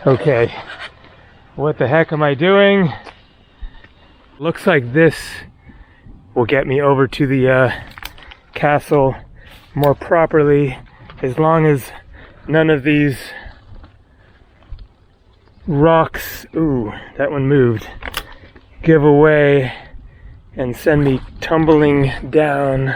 Okay, what the heck am I doing? Looks like this will get me over to the castle more properly, as long as none of these rocks, ooh, that one moved, give away and send me tumbling down.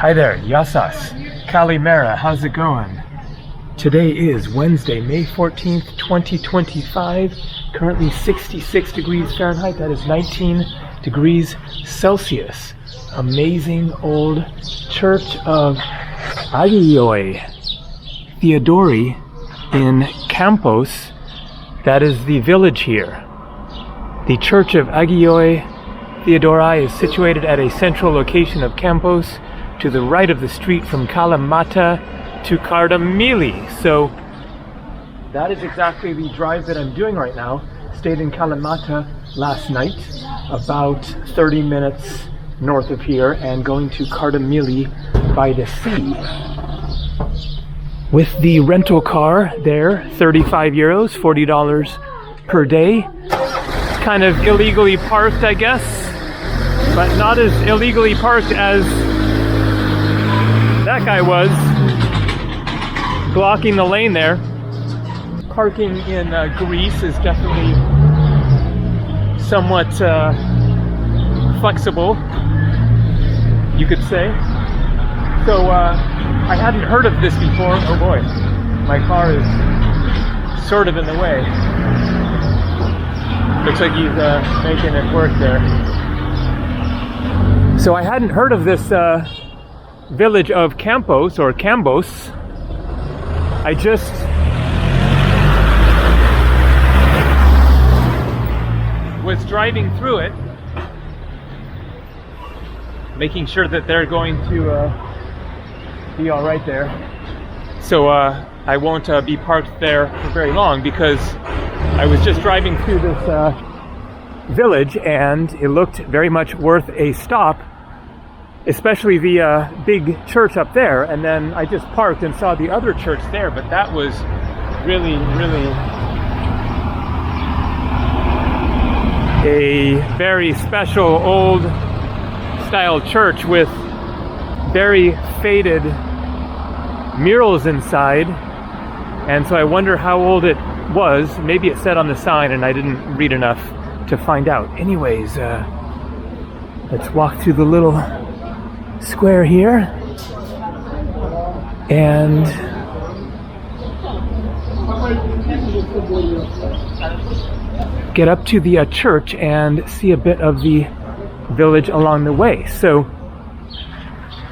Hi there, Yassas, Kalimera, how's it going? Today is Wednesday, May 14th, 2025, currently 66 degrees Fahrenheit, that is 19 degrees Celsius. Amazing old church of Agioi Theodori in Campos, that is the village here. The church of Agioi Theodori is situated at a central location of Campos, to the right of the street from Kalamata to Cardamili. So that is exactly the drive that I'm doing right now. Stayed in Kalamata last night, about 30 minutes north of here, and going to Cardamili by the sea. With the rental car there, 35 euros, $40 per day. Kind of illegally parked, I guess, but not as illegally parked as that guy was, blocking the lane there. Parking in Greece is definitely somewhat flexible, you could say. So I hadn't heard of this before. Oh boy, my car is sort of in the way. Looks like he's making it work there. So I hadn't heard of this village of Campos, or Cambos. I just was driving through it, making sure that they're going to be all right there. So I won't be parked there for very long, because I was just driving through this village and it looked very much worth a stop, especially the big church up there. And then I just parked and saw the other church there, but that was really, really a very special old style church with very faded murals inside. And so I wonder how old it was. Maybe it said on the sign and I didn't read enough to find out. Anyways, let's walk through the little square here and get up to the church and see a bit of the village along the way. So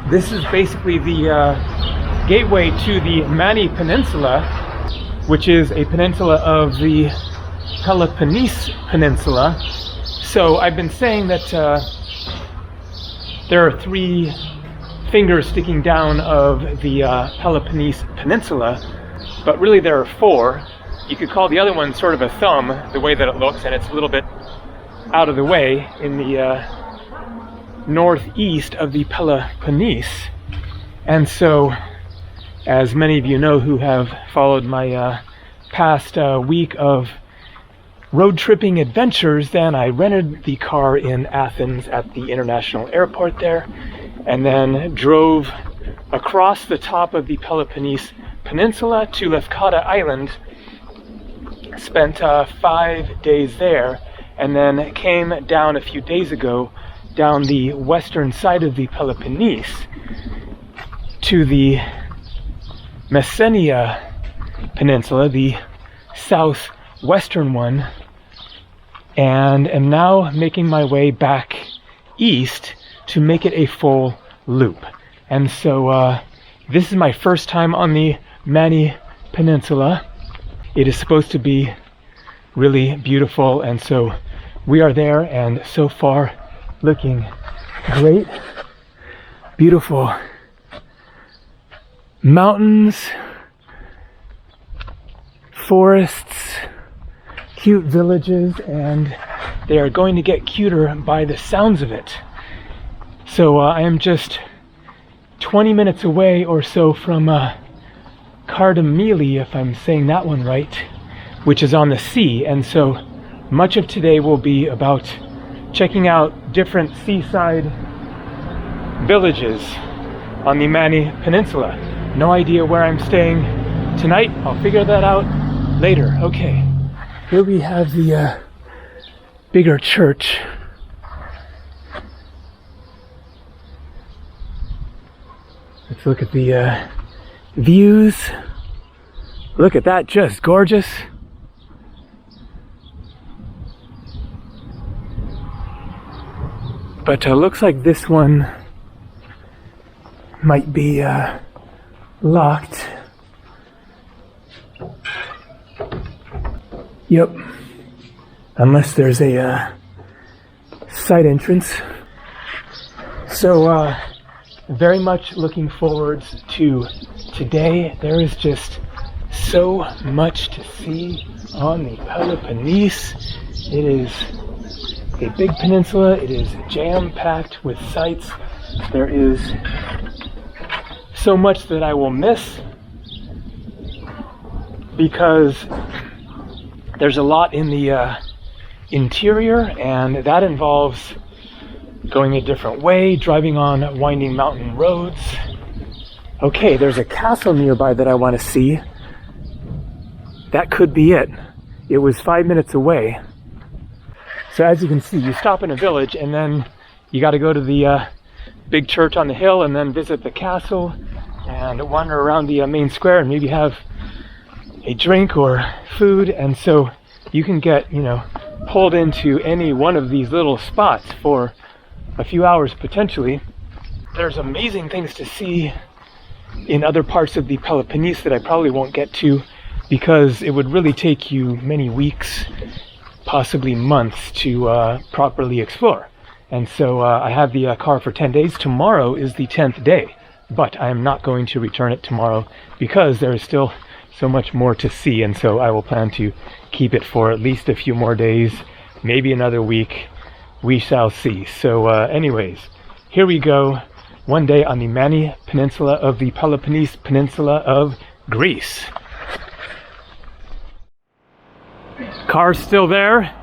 this is basically the gateway to the Mani Peninsula, which is a peninsula of the Peloponnese Peninsula. So I've been saying that there are 3 fingers sticking down of the Peloponnese Peninsula, but really there are 4. You could call the other one sort of a thumb, the way that it looks, and it's a little bit out of the way in the northeast of the Peloponnese. And so, as many of you know who have followed my past week of road tripping adventures, then I rented the car in Athens at the international airport there, and then drove across the top of the Peloponnese Peninsula to Lefkada Island, spent 5 days there, and then came down a few days ago down the western side of the Peloponnese to the Messenia Peninsula, the southwestern one, and am now making my way back east to make it a full loop. And so this is my first time on the Mani Peninsula. It is supposed to be really beautiful, and so we are there, and so far looking great. Beautiful mountains, forests, cute villages, and they are going to get cuter by the sounds of it. So I am just 20 minutes away or so from Cardamili, if I'm saying that one right, which is on the sea, and so much of today will be about checking out different seaside villages on the Mani Peninsula. No idea where I'm staying tonight. I'll figure that out later. Okay, here we have the bigger church. Let's look at the views. Look at that, just gorgeous. But looks like this one might be locked. Yep. Unless there's a side entrance. So very much looking forward to today. There is just so much to see on the Peloponnese. It is a big peninsula. It is jam-packed with sights. There is so much that I will miss because there's a lot in the interior, and that involves going a different way, driving on winding mountain roads. Okay, there's a castle nearby that I want to see. That could be it. It was 5 minutes away. So as you can see, you stop in a village and then you got to go to the big church on the hill and then visit the castle and wander around the main square and maybe have a drink or food. And so you can get, pulled into any one of these little spots for a few hours potentially. There's amazing things to see in other parts of the Peloponnese that I probably won't get to because it would really take you many weeks, possibly months, to properly explore. And so I have the car for 10 days. Tomorrow is the 10th day, but I am not going to return it tomorrow because there is still so much more to see, and so I will plan to keep it for at least a few more days, maybe another week. We shall see. So anyways, here we go. One day on the Mani Peninsula of the Peloponnese Peninsula of Greece. Car's still there.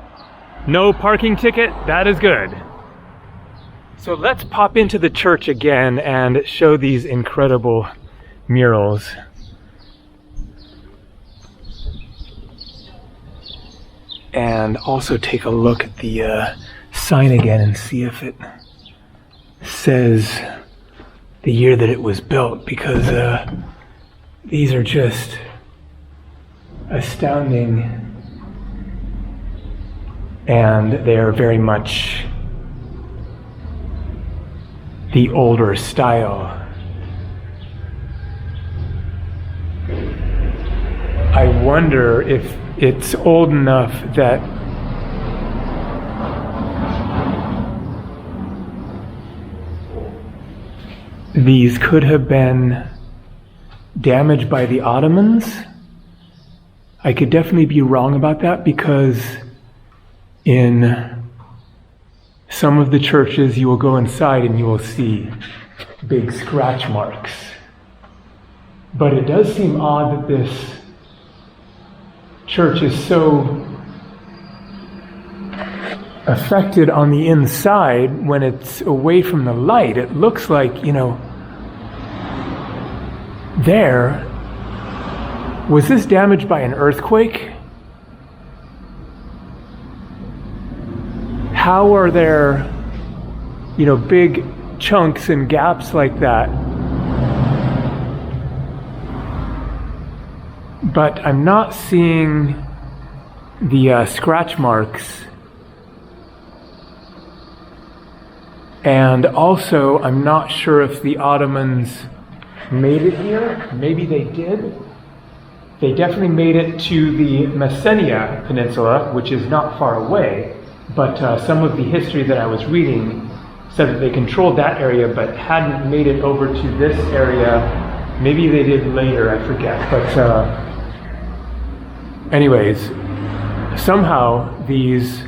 No parking ticket. That is good. So let's pop into the church again and show these incredible murals. And also take a look at the sign again and see if it says the year that it was built, because these are just astounding, and they are very much the older style. I wonder if it's old enough that these could have been damaged by the Ottomans. I could definitely be wrong about that, because in some of the churches you will go inside and you will see big scratch marks. But it does seem odd that this church is so affected on the inside when it's away from the light. It looks like, there. Was this damaged by an earthquake? How are there, big chunks and gaps like that? But I'm not seeing the scratch marks. And also, I'm not sure if the Ottomans made it here. Maybe they did. They definitely made it to the Messenia Peninsula, which is not far away. But some of the history that I was reading said that they controlled that area but hadn't made it over to this area. Maybe they did later, I forget. But anyways, somehow these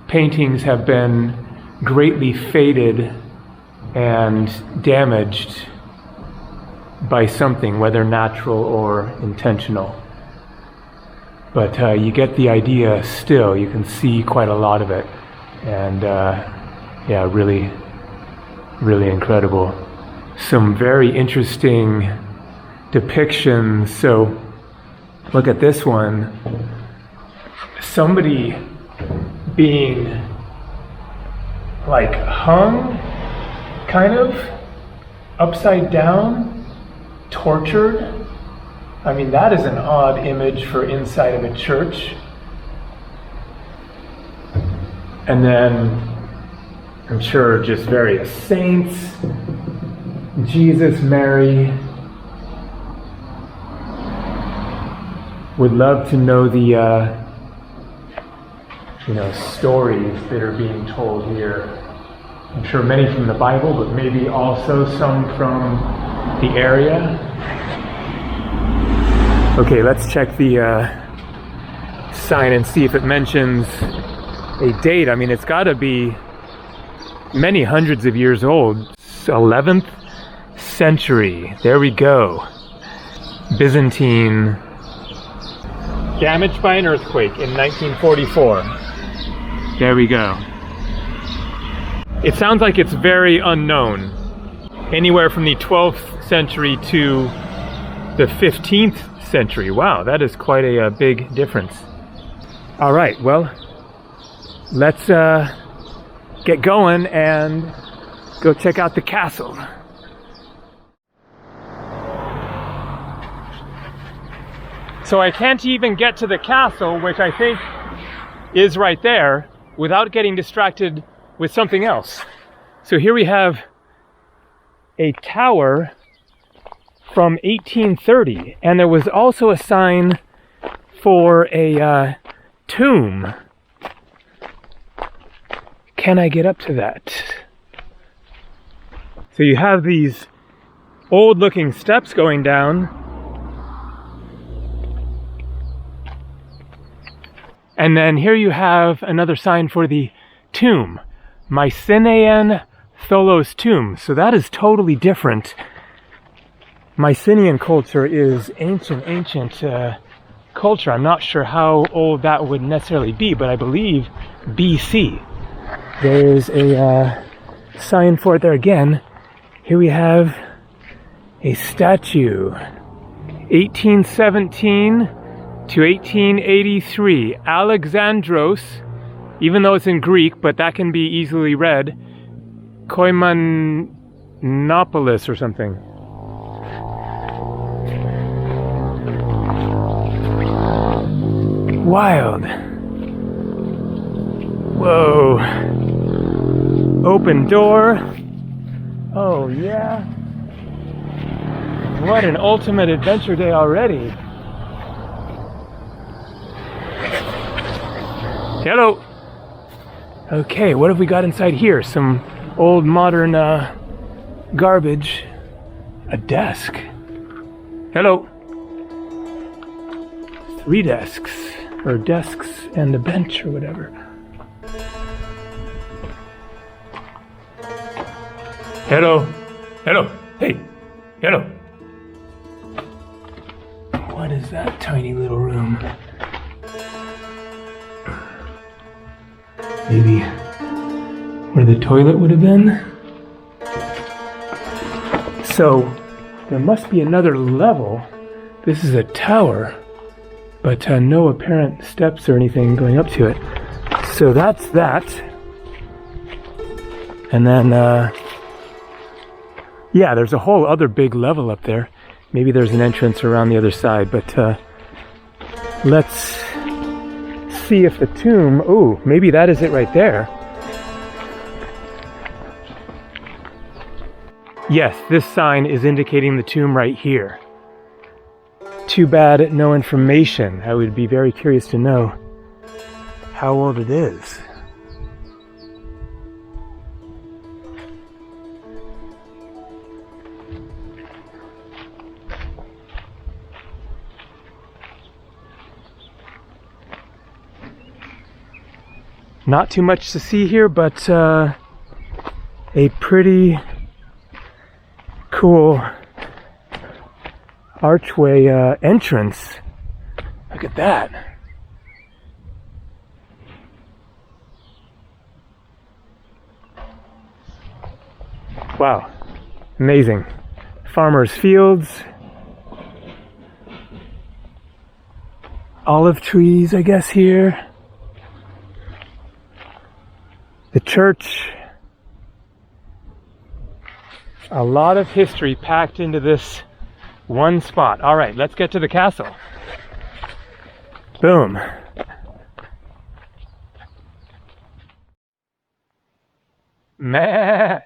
paintings have been greatly faded and damaged by something, whether natural or intentional. But you get the idea still. You can see quite a lot of it. And yeah, really, really incredible. Some very interesting depictions. So look at this one. Somebody being like hung, kind of, upside down, tortured. I mean, that is an odd image for inside of a church. And then, I'm sure just various saints, Jesus, Mary. Would love to know the stories that are being told here. I'm sure many from the Bible, but maybe also some from the area. Okay, let's check the sign and see if it mentions a date. I mean, it's got to be many hundreds of years old. 11th century. There we go. Byzantine. Damaged by an earthquake in 1944. There we go. It sounds like it's very unknown. Anywhere from the 12th century to the 15th century. Wow, that is quite a big difference. All right, well, let's get going and go check out the castle. So I can't even get to the castle, which I think is right there, without getting distracted with something else. So here we have a tower from 1830, and there was also a sign for a tomb. Can I get up to that? So you have these old looking steps going down, and then here you have another sign for the tomb, Mycenaean Tholos tomb. So that is totally different. Mycenaean culture is ancient culture. I'm not sure how old that would necessarily be, but I believe BC. There's a sign for it there again. Here we have a statue. 1817 to 1883. Alexandros, even though it's in Greek, but that can be easily read. Koimanopolis or something. Wild. Whoa. Open door. Oh yeah. What an ultimate adventure day already. Hello. Okay, what have we got inside here? Some old modern garbage. A desk. Hello. 3 desks. Or desks and a bench or whatever. Hello. Hello. Hey. Hello. What is that tiny little room? Maybe where the toilet would have been? So, there must be another level. This is a tower, but no apparent steps or anything going up to it. So that's that. And then, yeah, there's a whole other big level up there. Maybe there's an entrance around the other side, but let's see if the tomb, ooh, maybe that is it right there. Yes, this sign is indicating the tomb right here. Too bad no information. I would be very curious to know how old it is. Not too much to see here, but a pretty cool archway entrance. Look at that. Wow, amazing. Farmers' fields. Olive trees, I guess, here. The church. A lot of history packed into this one spot. All right, let's get to the castle. Boom. Meh.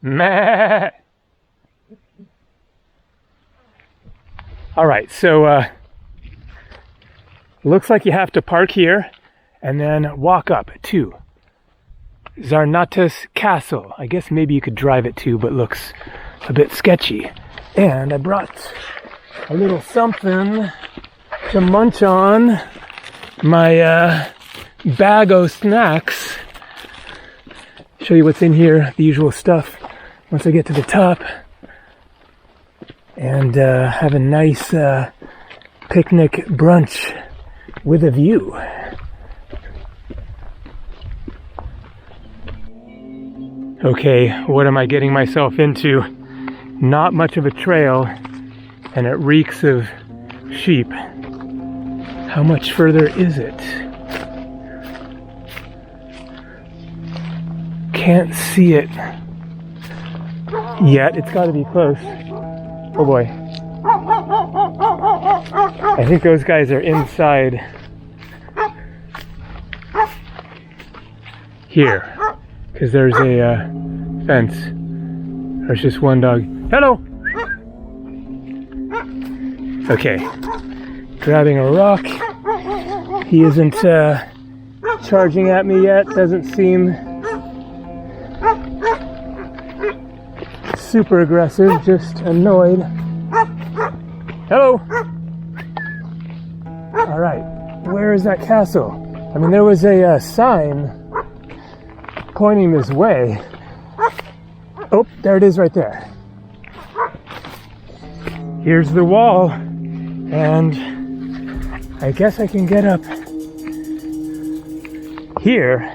Meh. All right, so looks like you have to park here and then walk up to Zarnatas Castle. I guess maybe you could drive it too, but looks a bit sketchy. And I brought a little something to munch on. My bag of snacks. Show you what's in here, the usual stuff, once I get to the top. And have a nice picnic brunch with a view. Okay, what am I getting myself into? Not much of a trail, and it reeks of sheep. How much further is it? Can't see it yet. It's got to be close. Oh boy. I think those guys are inside here. Because there's a fence. There's just one dog. Hello! Okay. Grabbing a rock. He isn't charging at me yet. Doesn't seem super aggressive. Just annoyed. Hello! Alright. Where is that castle? I mean, there was a sign pointing this way. Oh, there it is right there. Here's the wall, and I guess I can get up here.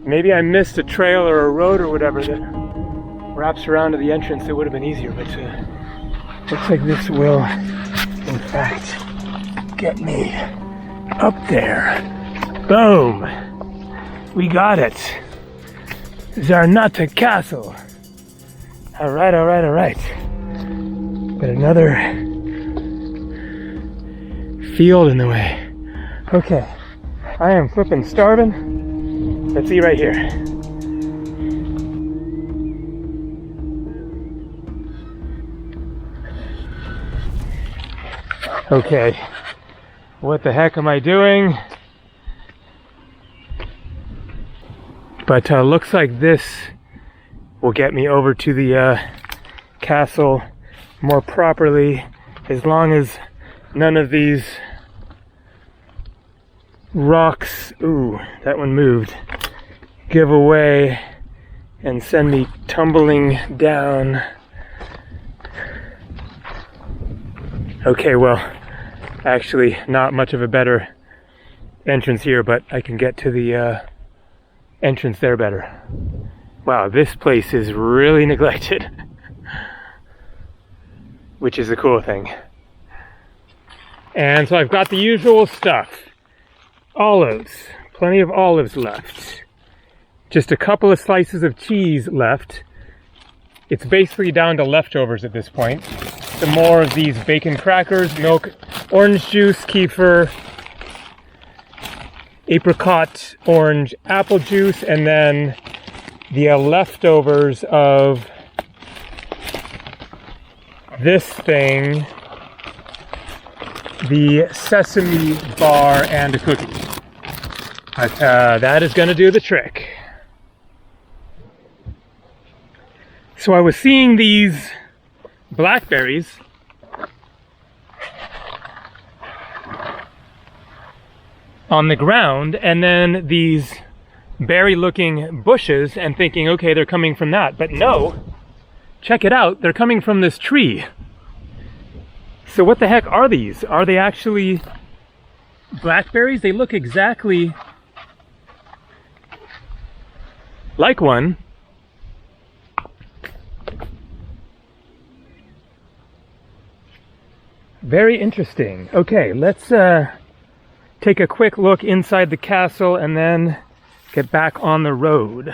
Maybe I missed a trail or a road or whatever that wraps around to the entrance. It would have been easier, but looks like this will, in fact, get me up there. Boom! We got it. Zarnata Castle. Alright, alright, alright. But another field in the way. Okay. I am flipping starving. Let's eat right here. Okay. What the heck am I doing? But looks like this will get me over to the castle more properly, as long as none of these rocks, ooh, that one moved, give away and send me tumbling down. Okay, well, actually not much of a better entrance here, but I can get to the entrance there better. Wow, this place is really neglected, which is a cool thing. And so I've got the usual stuff. Olives, plenty of olives left. Just a couple of slices of cheese left. It's basically down to leftovers at this point. Some more of these bacon crackers, milk, orange juice, kefir, apricot, orange, apple juice, and then the leftovers of this thing, the sesame bar and a cookie. But that is going to do the trick. So I was seeing these blackberries on the ground, and then these berry looking bushes, and thinking, okay, they're coming from that. But no, check it out, they're coming from this tree. So what the heck are these? Are they actually blackberries? They look exactly like one. Very interesting. Okay, let's take a quick look inside the castle and then get back on the road.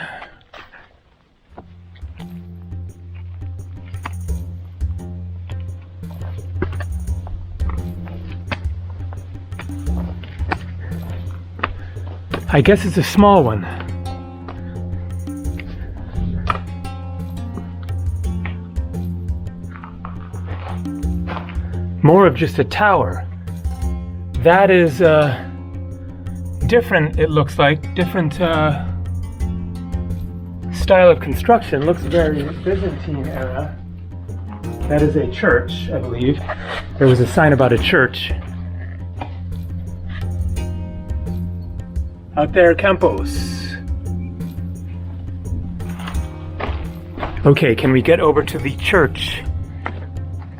I guess it's a small one. More of just a tower. That is different, it looks like. Different style of construction. Looks very Byzantine era. That is a church, I believe. There was a sign about a church. Out there, Campos. Okay, can we get over to the church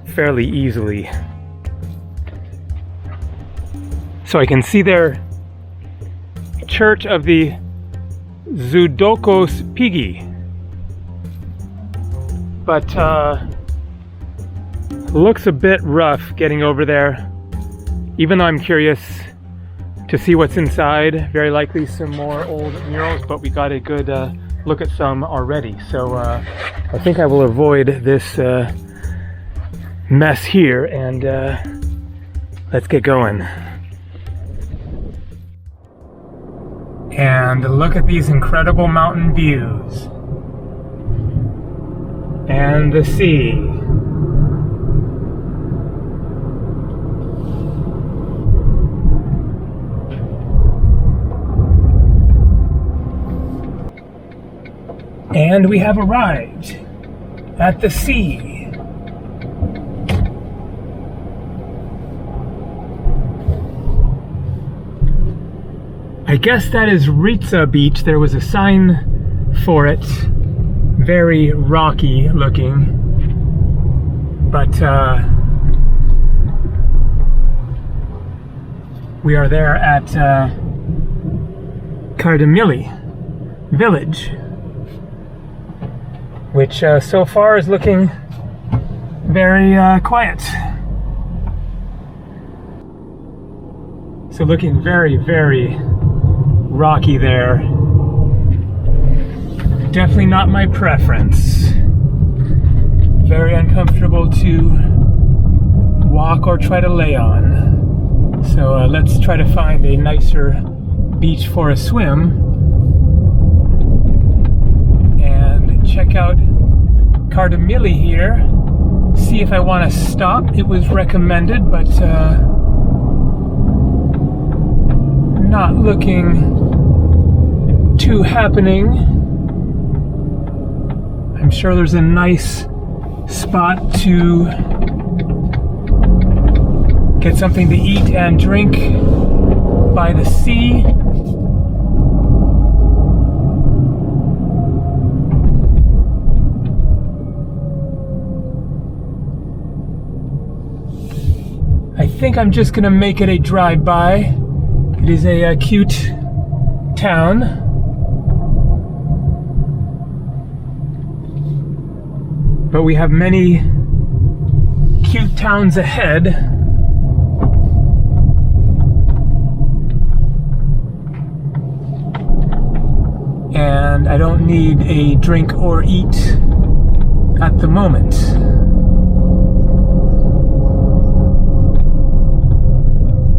fairly easily? So I can see their Church of the Zoudokos Pigi. But looks a bit rough getting over there. Even though I'm curious to see what's inside. Very likely some more old murals, but we got a good look at some already. So I think I will avoid this mess here, and let's get going. And look at these incredible mountain views. And the sea. And we have arrived at the sea. I guess that is Ritza Beach. There was a sign for it. Very rocky looking. But we are there at Kardamili village, which so far is looking very quiet. So looking very, very rocky there. Definitely not my preference. Very uncomfortable to walk or try to lay on. So let's try to find a nicer beach for a swim and check out Kardamili here. See if I want to stop. It was recommended, but not looking too happening. I'm sure there's a nice spot to get something to eat and drink by the sea. I think I'm just gonna make it a drive-by. It is a cute town. But we have many cute towns ahead. And I don't need a drink or eat at the moment.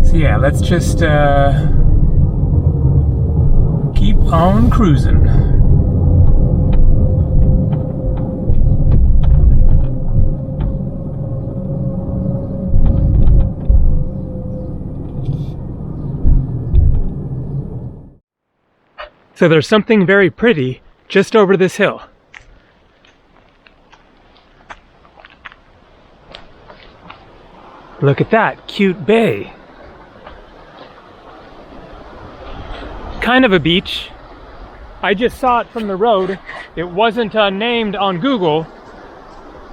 So yeah, let's just keep on cruising. So there's something very pretty just over this hill. Look at that cute bay. Kind of a beach. I just saw it from the road. It wasn't named on Google.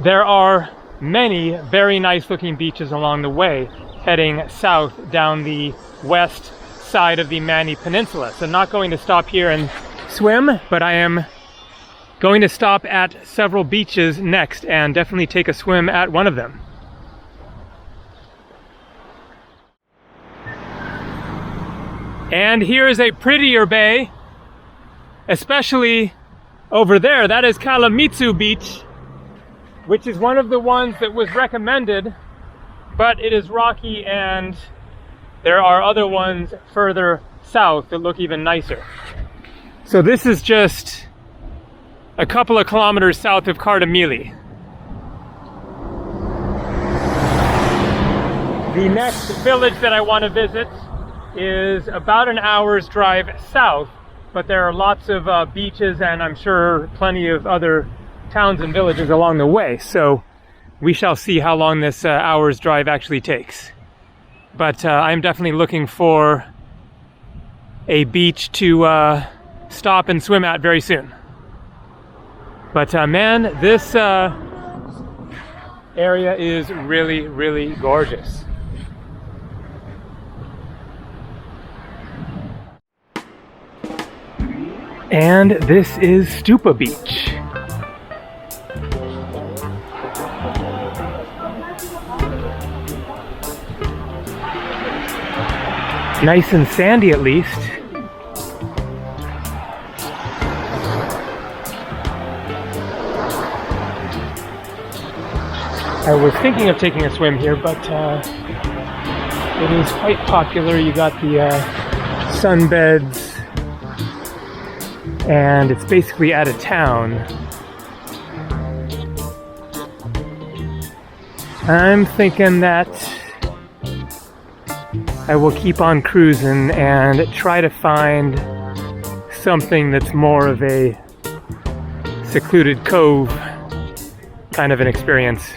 There are many very nice looking beaches along the way, heading south down the west side of the Mani Peninsula. So I'm not going to stop here and swim, but I am going to stop at several beaches next and definitely take a swim at one of them. And here is a prettier bay, especially over there. That is Kalamitsu Beach, which is one of the ones that was recommended, but it is rocky and there are other ones further south that look even nicer. So this is just a couple of kilometers south of Cardamili. The next village that I want to visit is about an hour's drive south, but there are lots of beaches and I'm sure plenty of other towns and villages along the way. So we shall see how long this hour's drive actually takes. But I'm definitely looking for a beach to stop and swim at very soon. But man, this area is really, really gorgeous. And this is Stupa Beach. Nice and sandy at least. I was thinking of taking a swim here, but it is quite popular. You got the sunbeds, and it's basically out of town. I'm thinking that I will keep on cruising and try to find something that's more of a secluded cove kind of an experience.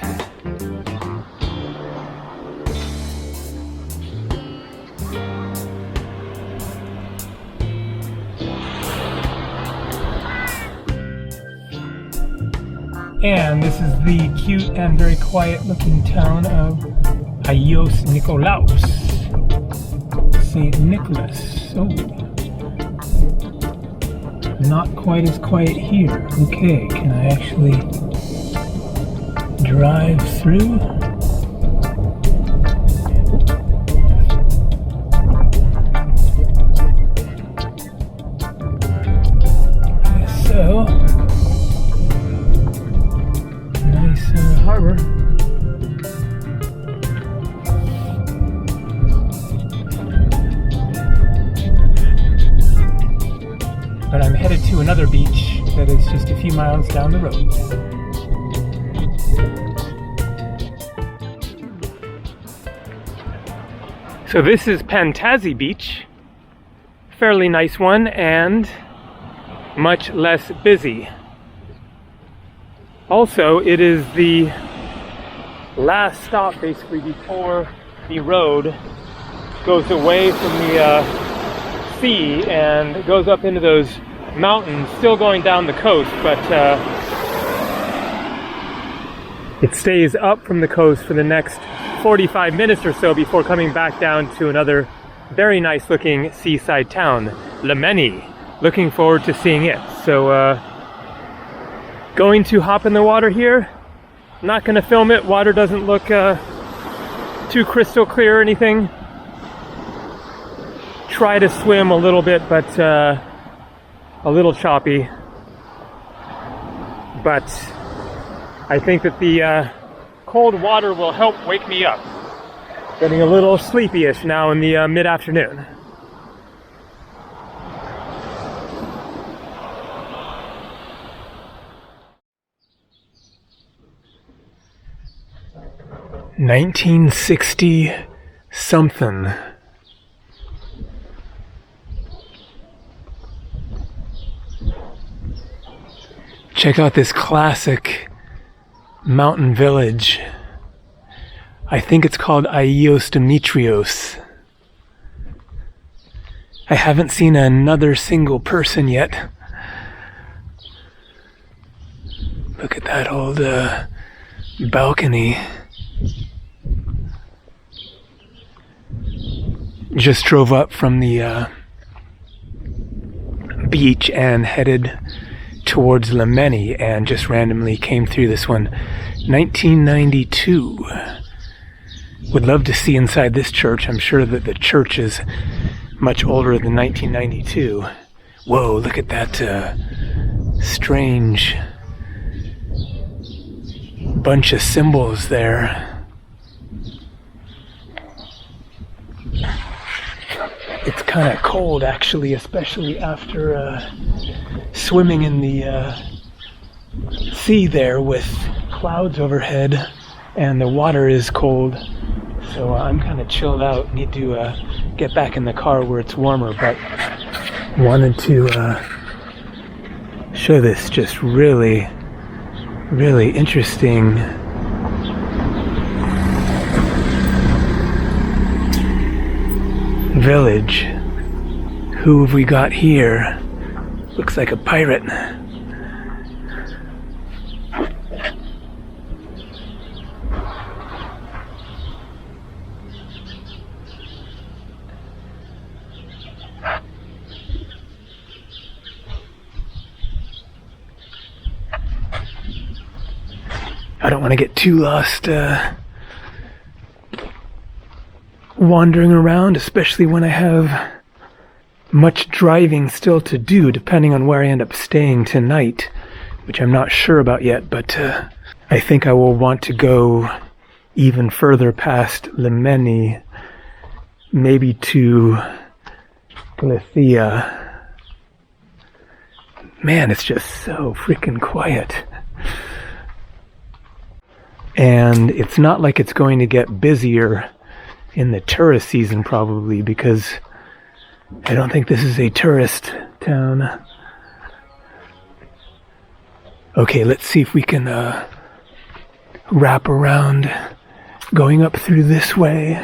And this is the cute and very quiet looking town of Ayos Nikolaos. St. Nicholas. Oh. Not quite as quiet here. Okay, can I actually drive through? So, nice harbor. But I'm headed to another beach that is just a few miles down the road. So this is Pantazi Beach, fairly nice one and much less busy. Also, it is the last stop basically before the road goes away from the sea and goes up into those mountains, still going down the coast, but it stays up from the coast for the next 45 minutes or so before coming back down to another very nice looking seaside town, Lemeni. Looking forward to seeing it. So going to hop in the water here. Not going to film it. Water doesn't look too crystal clear or anything. Try to swim a little bit, but a little choppy. But I think that the cold water will help wake me up. Getting a little sleepy-ish now in the mid-afternoon. $1960 something. Check out this classic mountain village. I think it's called Aios Demetrios. I haven't seen another single person yet. Look at that old balcony. Just drove up from the beach and headed towards Lemeni and just randomly came through this one. 1992. Would love to see inside this church. I'm sure that the church is much older than 1992. Whoa, look at that strange bunch of symbols there. It's kind of cold actually, especially after swimming in the sea there with clouds overhead and the water is cold. So I'm kind of chilled out. Need to get back in the car where it's warmer, but wanted to show this just really interesting village. Who have we got here? Looks like a pirate. I don't want to get too lost wandering around, especially when I have much driving still to do, depending on where I end up staying tonight, which I'm not sure about yet, but I think I will want to go even further past Lemeni, maybe to Glythia. Man, it's just so freaking quiet. And it's not like it's going to get busier in the tourist season probably, because I don't think this is a tourist town. Okay, let's see if we can wrap around going up through this way.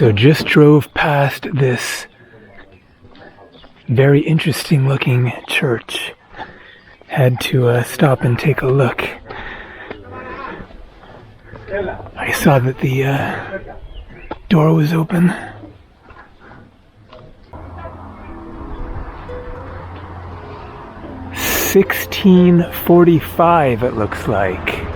So just drove past this very interesting looking church. Had to stop and take a look. I saw that the door was open. $1645 it looks like.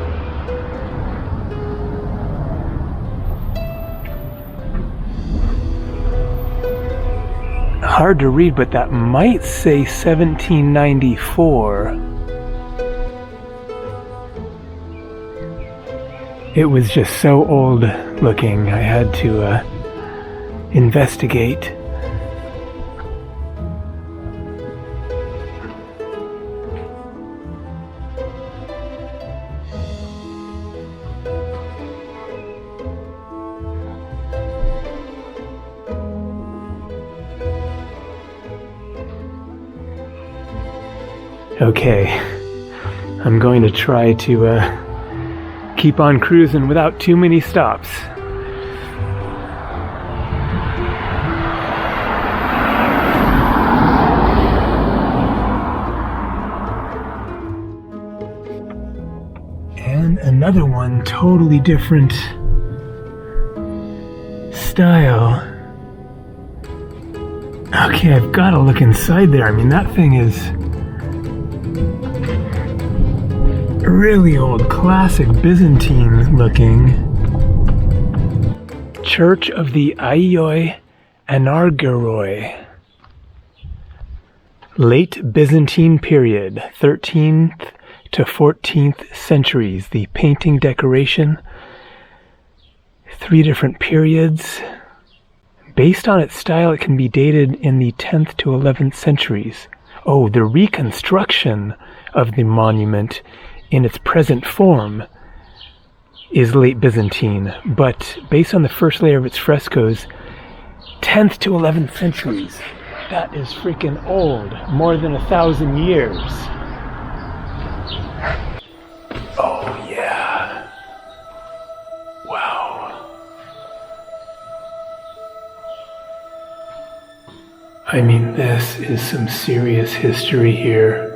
Hard to read, but that might say 1794. It was just so old looking, I had to investigate. Okay, I'm going to try to keep on cruising without too many stops. And another one, totally different style. Okay, I've got to look inside there. I mean, that thing is really old, classic Byzantine looking. Church of the Irie Anargyroi. Late Byzantine period, 13th to 14th centuries. The painting decoration, 3 different periods. Based on its style, it can be dated in the 10th to 11th centuries. Oh, the reconstruction of the monument in its present form is late Byzantine, but based on the first layer of its frescoes, 10th to 11th centuries. That is freaking old, more than 1,000 years. Oh yeah. Wow. I mean, this is some serious history here.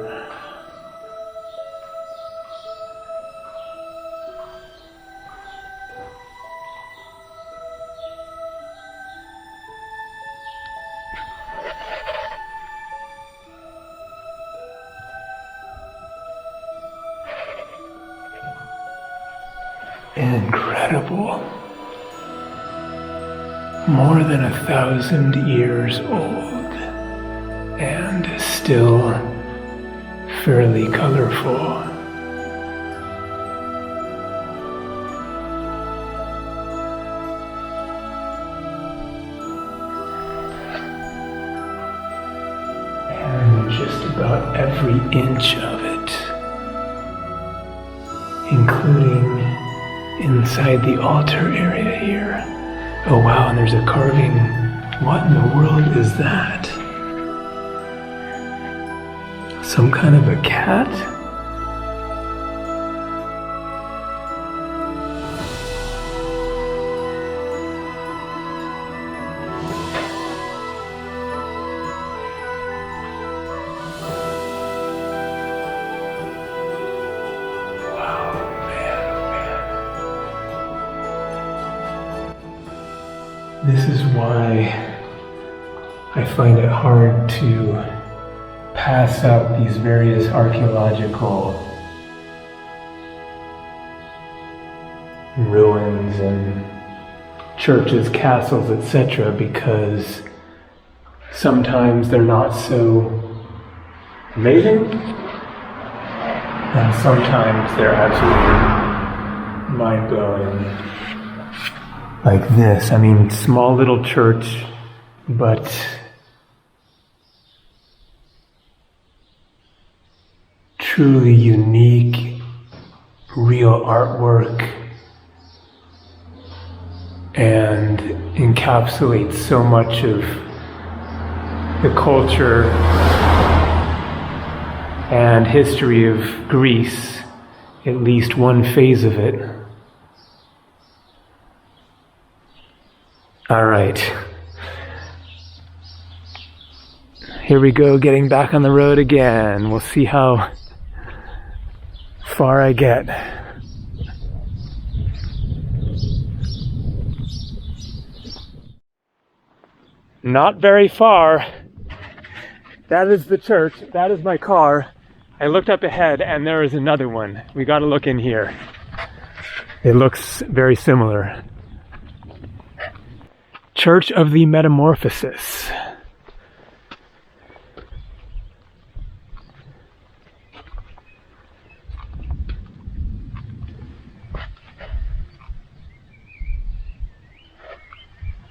Incredible. More than 1,000 years old and still fairly colorful. And just about every inch of it, including inside the altar area here. Oh wow, and there's a carving. What in the world is that? Some kind of a cat? This is why I find it hard to pass up these various archaeological ruins and churches, castles, etc., because sometimes they're not so amazing, and sometimes they're absolutely mind-blowing. Like this, I mean, small little church, but truly unique, real artwork, and encapsulates so much of the culture and history of Greece, at least one phase of it. All right. Here we go, getting back on the road again. We'll see how far I get. Not very far. That is the church. That is my car. I looked up ahead and there is another one. We got to look in here. It looks very similar. Church of the Metamorphosis.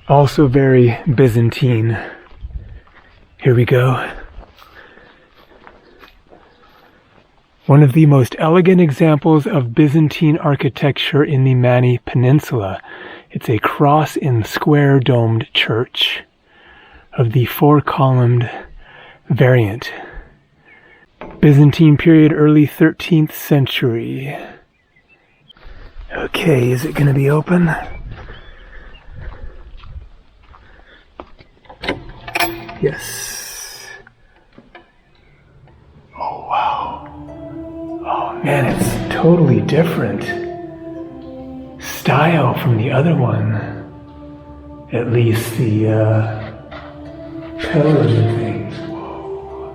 Also very Byzantine. Here we go. One of the most elegant examples of Byzantine architecture in the Mani Peninsula. It's a cross in square domed church of the four-columned variant. Byzantine period, early 13th century. Okay, is it going to be open? Yes. Oh, wow. Oh, man, it's totally different style from the other one. At least the pillars and things. Whoa.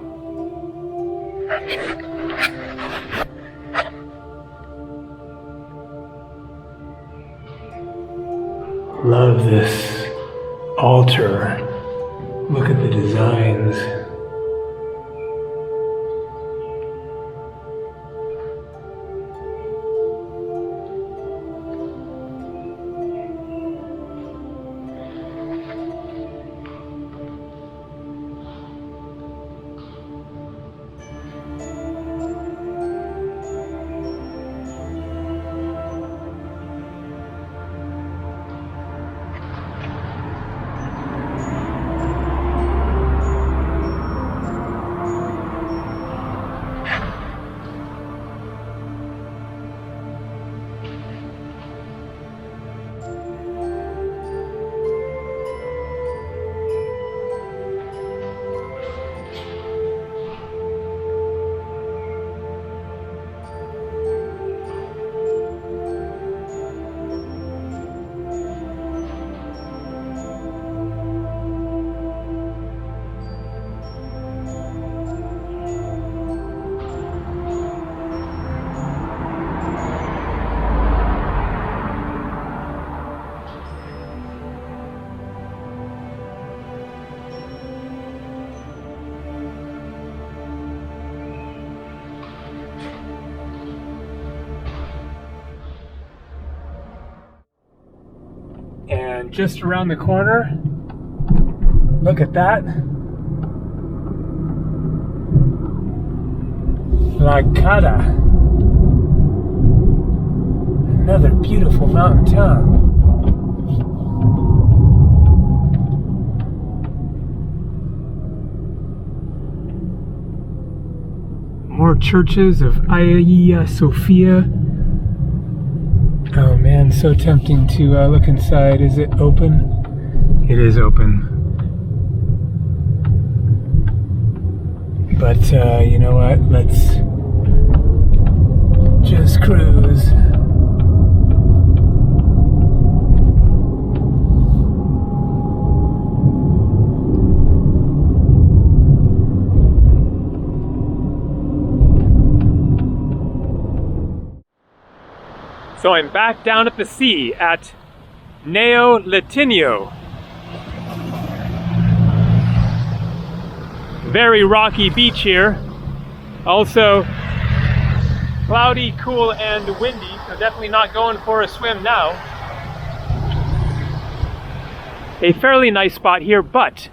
Love this altar. Look at the designs. And just around the corner, look at that. La Cata. Another beautiful mountain town. More churches of Hagia Sophia. Oh man, so tempting to look inside. Is it open? It is open. But you know what? Let's just cruise. So I'm back down at the sea at Neo Latinio. Very rocky beach here. Also cloudy, cool, and windy, so definitely not going for a swim now. A fairly nice spot here, but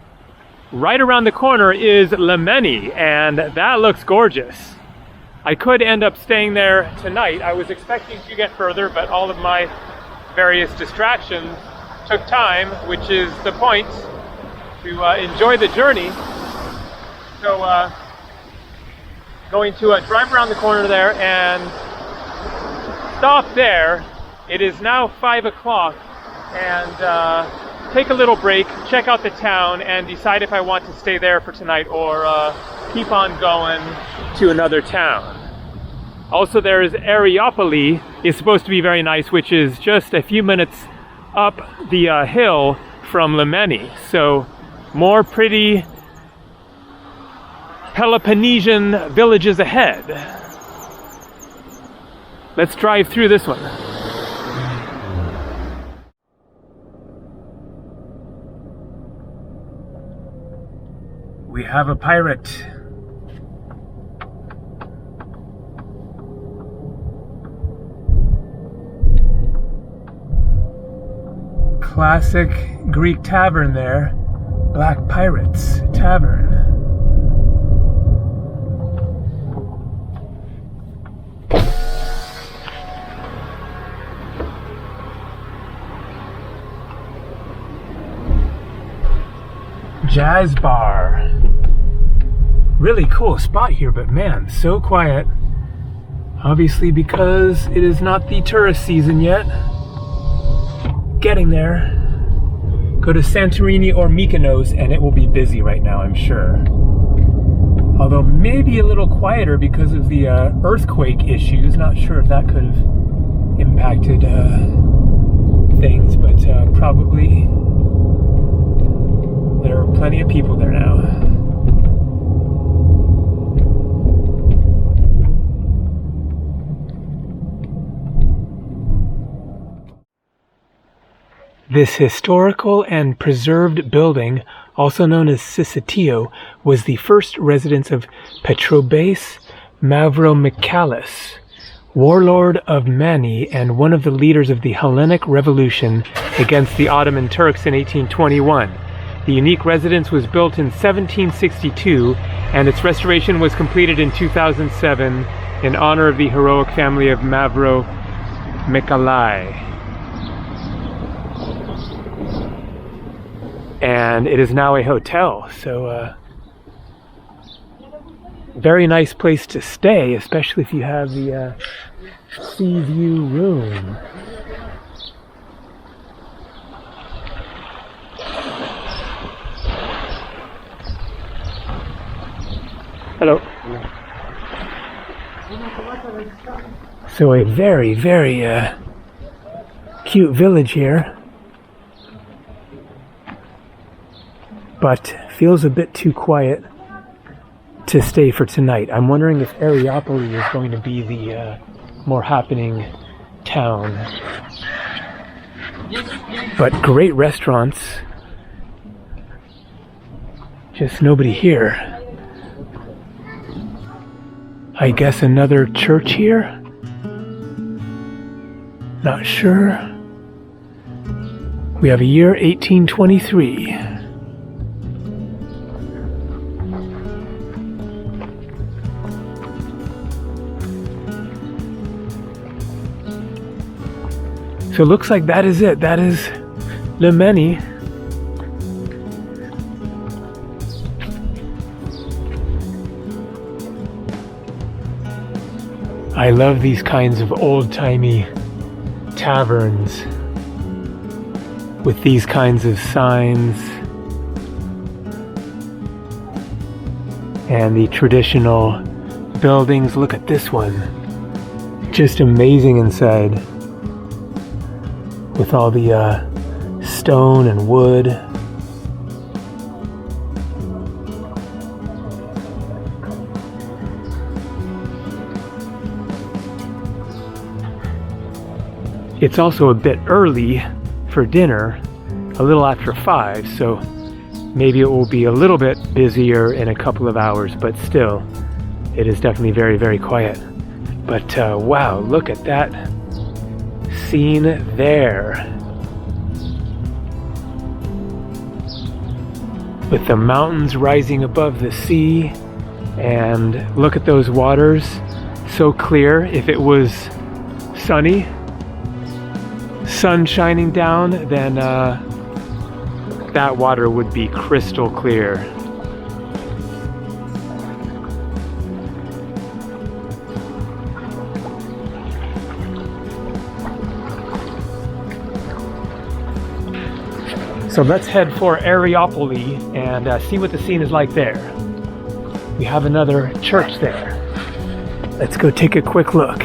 right around the corner is Lemeni, and that looks gorgeous. I could end up staying there tonight. I was expecting to get further, but all of my various distractions took time, which is the point, to enjoy the journey. So going to drive around the corner there and stop there. It is now 5 o'clock, and take a little break, check out the town, and decide if I want to stay there for tonight or keep on going to another town. Also, there's Areopoli. It's supposed to be very nice, which is just a few minutes up the hill from Lemeni. So, more pretty Peloponnesian villages ahead. Let's drive through this one. We have a pirate. Classic Greek tavern there. Black Pirates Tavern. Jazz bar. Really cool spot here, but man, so quiet. Obviously because it is not the tourist season yet. Getting there. Go to Santorini or Mykonos and it will be busy right now, I'm sure. Although maybe a little quieter because of the earthquake issues. Not sure if that could have impacted things, but probably there are plenty of people there now. This historical and preserved building, also known as Syssitio, was the first residence of Petrobes Mavromichalis, warlord of Mani and one of the leaders of the Hellenic Revolution against the Ottoman Turks in 1821. The unique residence was built in 1762, and its restoration was completed in 2007 in honor of the heroic family of Mavromichalis. And it is now a hotel, so very nice place to stay, especially if you have the sea view room. Hello. So a very, very cute village here. But feels a bit too quiet to stay for tonight. I'm wondering if Areopoli is going to be the more happening town. But great restaurants. Just nobody here. I guess another church here? Not sure. We have a year 1823. So it looks like that is it. That is Lemeni. I love these kinds of old-timey taverns with these kinds of signs and the traditional buildings. Look at this one. Just amazing inside. With all the stone and wood. It's also a bit early for dinner, a little after 5, so maybe it will be a little bit busier in a couple of hours, but still, it is definitely very, very quiet. But wow, look at that scene there. With the mountains rising above the sea, and look at those waters, so clear. If it was sunny, sun shining down, then that water would be crystal clear. So let's head for Areopoli and see what the scene is like there. We have another church there. Let's go take a quick look.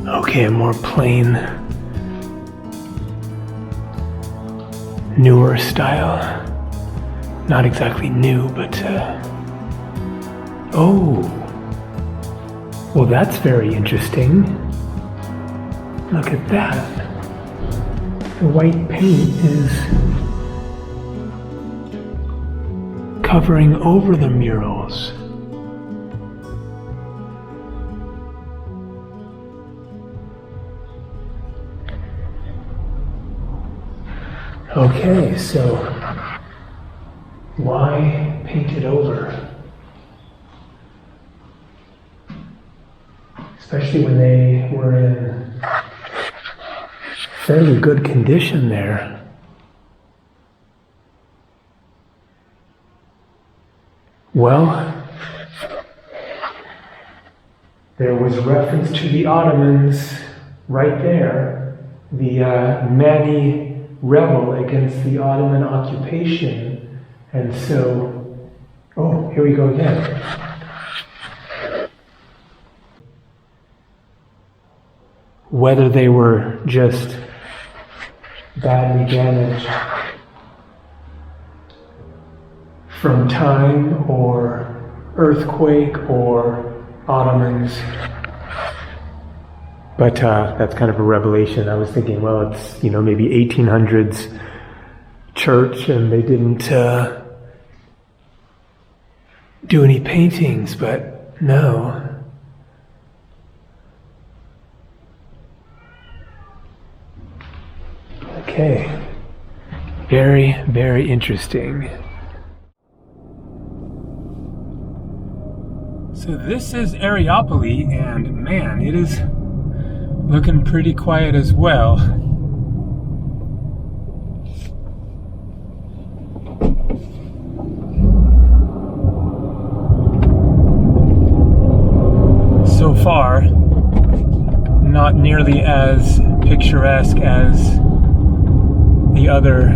Okay, a more plain, newer style. Not exactly new, but oh, well, that's very interesting. Look at that. The white paint is covering over the murals. Okay, so why paint it over? Especially when they were in fairly good condition there. Well, there was reference to the Ottomans right there. The Mani rebel against the Ottoman occupation, and so, oh, here we go again. Whether they were just badly damaged from time or earthquake or Ottomans. But that's kind of a revelation. I was thinking, well, it's, maybe 1800s church and they didn't do any paintings, but no. Okay. Very, very interesting. So this is Areopoli, and man, it is looking pretty quiet as well. So far, not nearly as picturesque as the other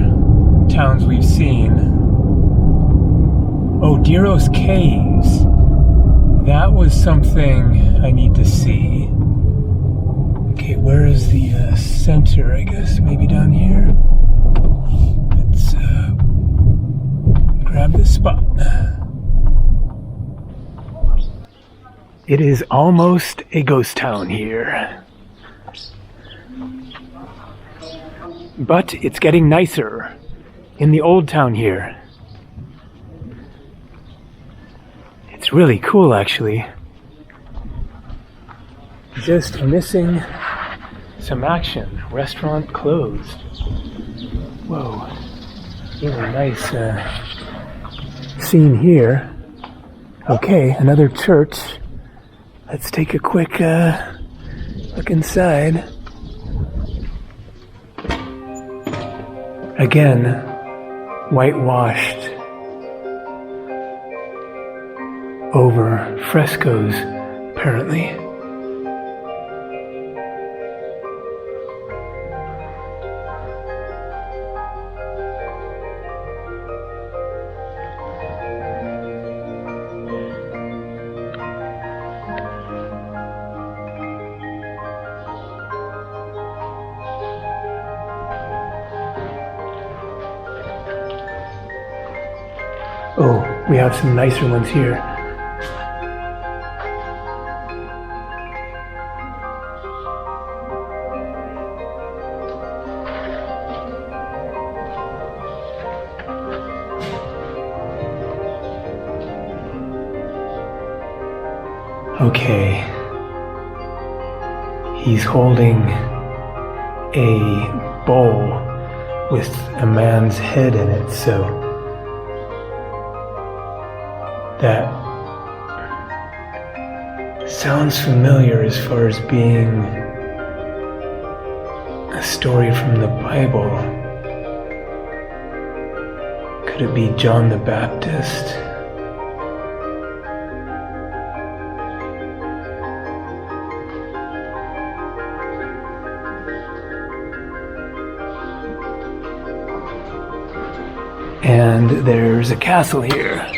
towns we've seen. Oh, Diros Caves. That was something I need to see. Okay, where is the center? I guess maybe down here. Let's grab this spot. It is almost a ghost town here. But it's getting nicer in the old town here. It's really cool, actually. Just missing some action. Restaurant closed. Whoa. Really nice scene here. Okay, another church. Let's take a quick look inside. Again, whitewashed over frescoes, apparently. Oh, we have some nicer ones here. Okay. He's holding a bowl with a man's head in it, so that sounds familiar as far as being a story from the Bible. Could it be John the Baptist? And there's a castle here.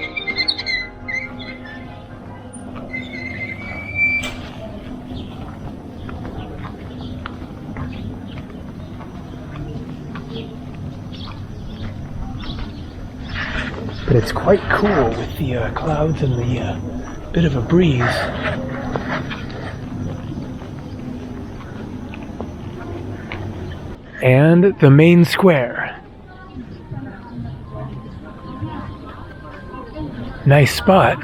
But it's quite cool with the clouds and the bit of a breeze. And the main square. Nice spot.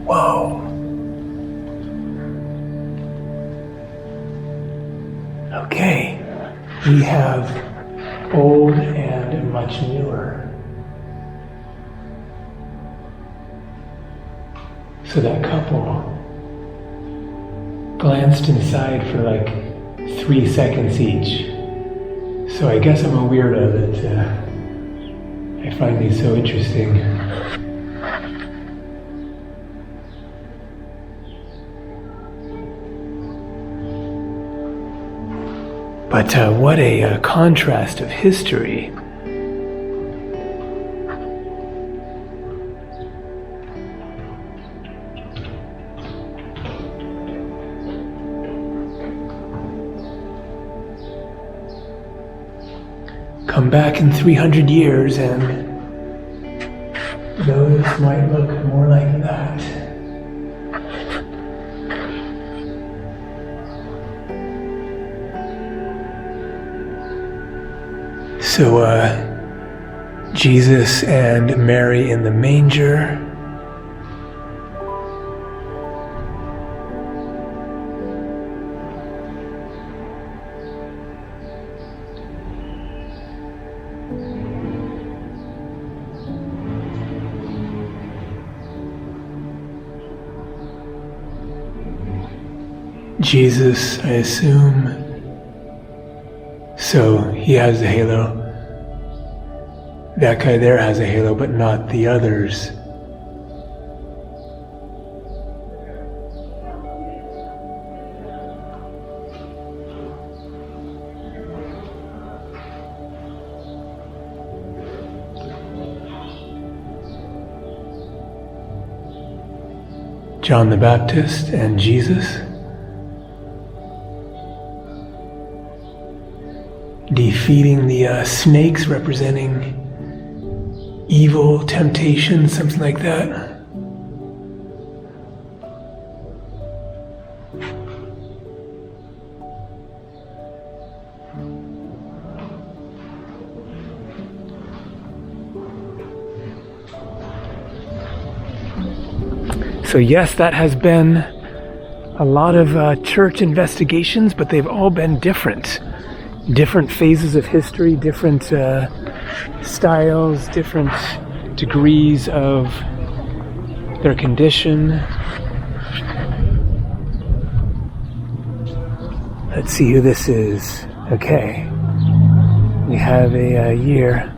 Whoa. Okay, we have old and much newer. So that couple glanced inside for like 3 seconds each. So I guess I'm a weirdo that I find these so interesting. But what a contrast of history. Come back in 300 years and those might look more like that. So, Jesus and Mary in the manger. Jesus, I assume. So, he has the halo. That guy there has a halo, but not the others. John the Baptist and Jesus. Defeating the snakes representing evil, temptation, something like that. So yes, that has been a lot of church investigations, but they've all been different. Different phases of history, different styles, different degrees of their condition. Let's see who this is. Okay. We have a year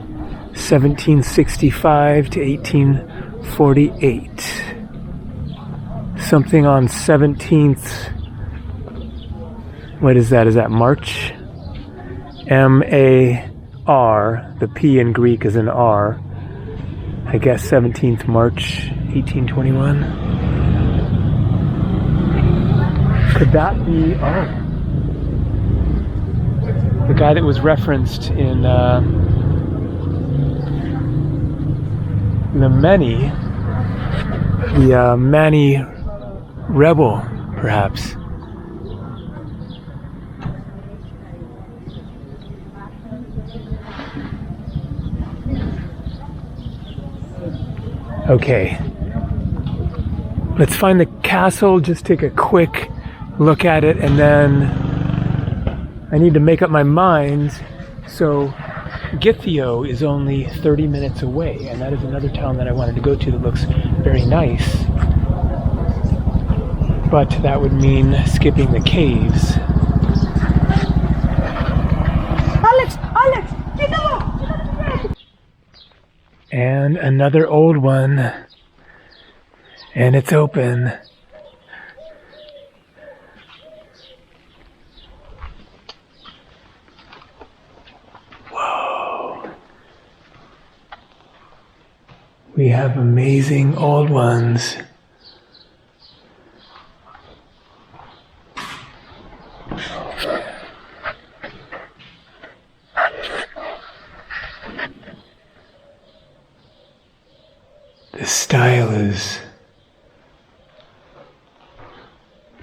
1765 to 1848. Something on 17th. What is that? Is that March? M-A-R, the P in Greek is an R. I guess 17th March, 1821. Could that be, the guy that was referenced in the Mani rebel, perhaps. Okay, let's find the castle, just take a quick look at it, and then I need to make up my mind. So Githio is only 30 minutes away, and that is another town that I wanted to go to that looks very nice. But that would mean skipping the caves. Alex, get up! And another old one. And it's open. Whoa. We have amazing old ones. The style is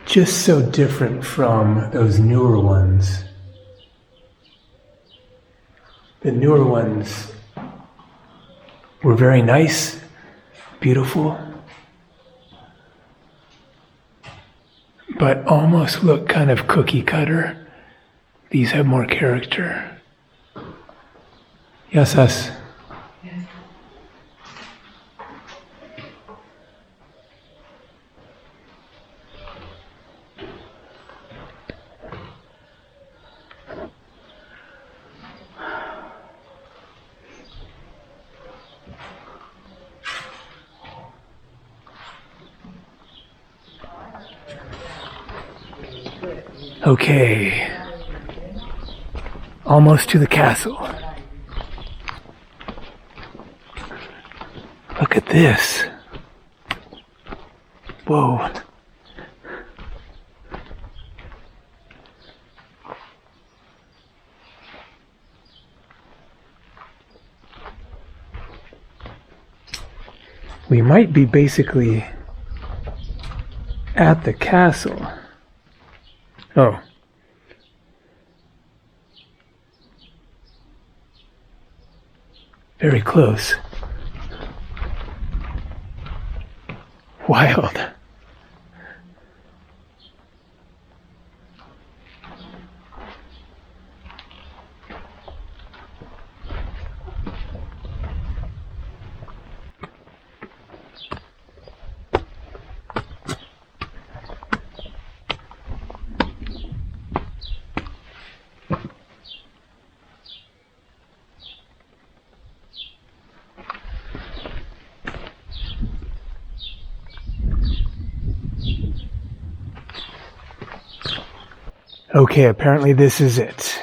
just so different from those newer ones. The newer ones were very nice, beautiful, but almost look kind of cookie cutter. These have more character. Yasas. Okay, almost to the castle. Look at this. Whoa. We might be basically at the castle. Oh. Very close. Wild. Okay, apparently this is it.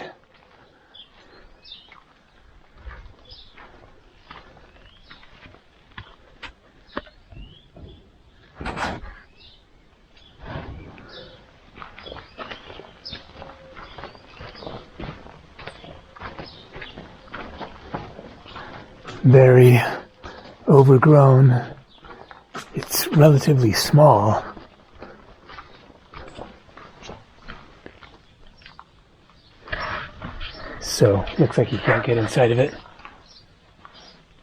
Very overgrown. It's relatively small. So, looks like you can't get inside of it.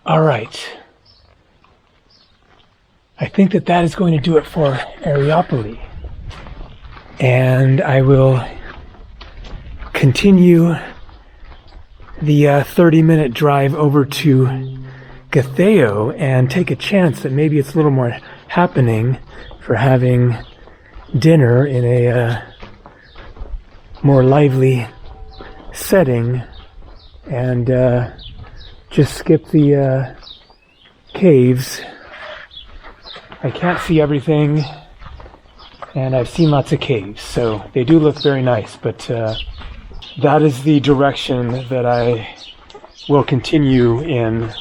Alright. I think that is going to do it for Areopoli. And I will continue the 30-minute drive over to Githeo and take a chance that maybe it's a little more happening for having dinner in a more lively setting, and just skip the caves. I can't see everything, and I've seen lots of caves, so they do look very nice, but that is the direction that I will continue in,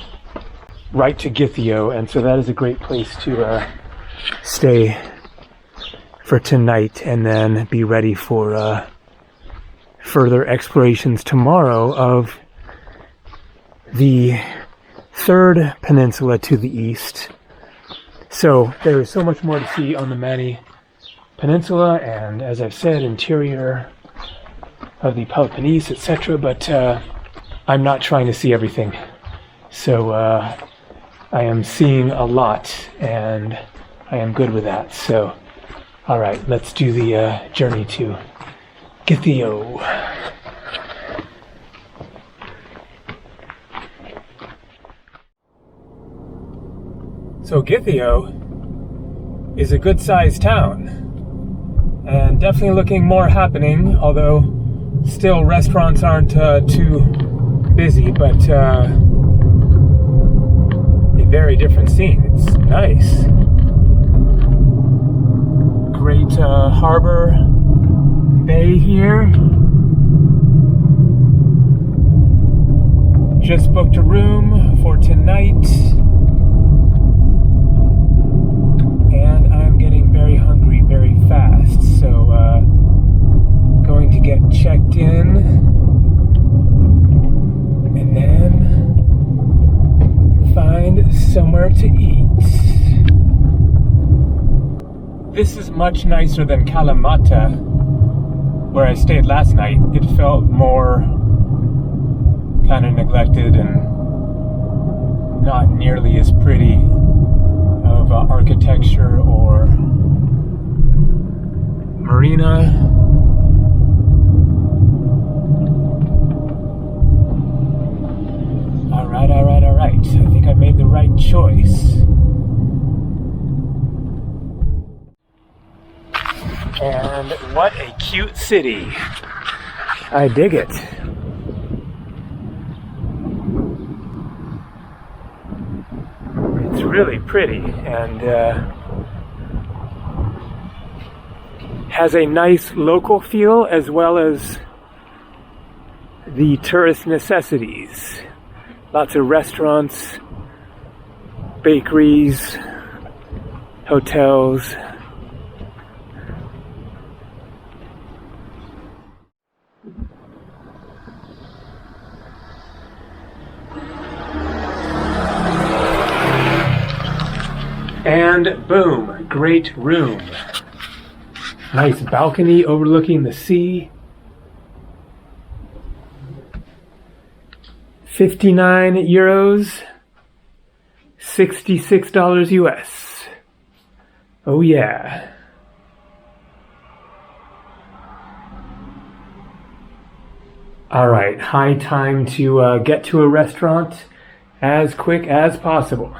right to Githeo, and so that is a great place to stay for tonight and then be ready for further explorations tomorrow of the third peninsula to the east. So there is so much more to see on the Mani Peninsula, and as I've said, interior of the Peloponnese, etc., but I'm not trying to see everything. So I am seeing a lot, and I am good with that. So, alright, let's do the journey to Githeo. So Githio is a good-sized town, and definitely looking more happening, although still restaurants aren't too busy, but a very different scene. It's nice. Great harbor bay here. Just booked a room for tonight, and I'm getting very hungry very fast, so going to get checked in and then find somewhere to eat. This is much nicer than Kalamata, where I stayed last night. It felt more kind of neglected and not nearly as pretty of architecture or marina. All right. I think I made the right choice. And what a cute city. I dig it. It's really pretty and has a nice local feel as well as the tourist necessities. Lots of restaurants, bakeries, hotels. And boom, great room. Nice balcony overlooking the sea. 59 euros, $66 US. Oh yeah. All right, high time to get to a restaurant as quick as possible.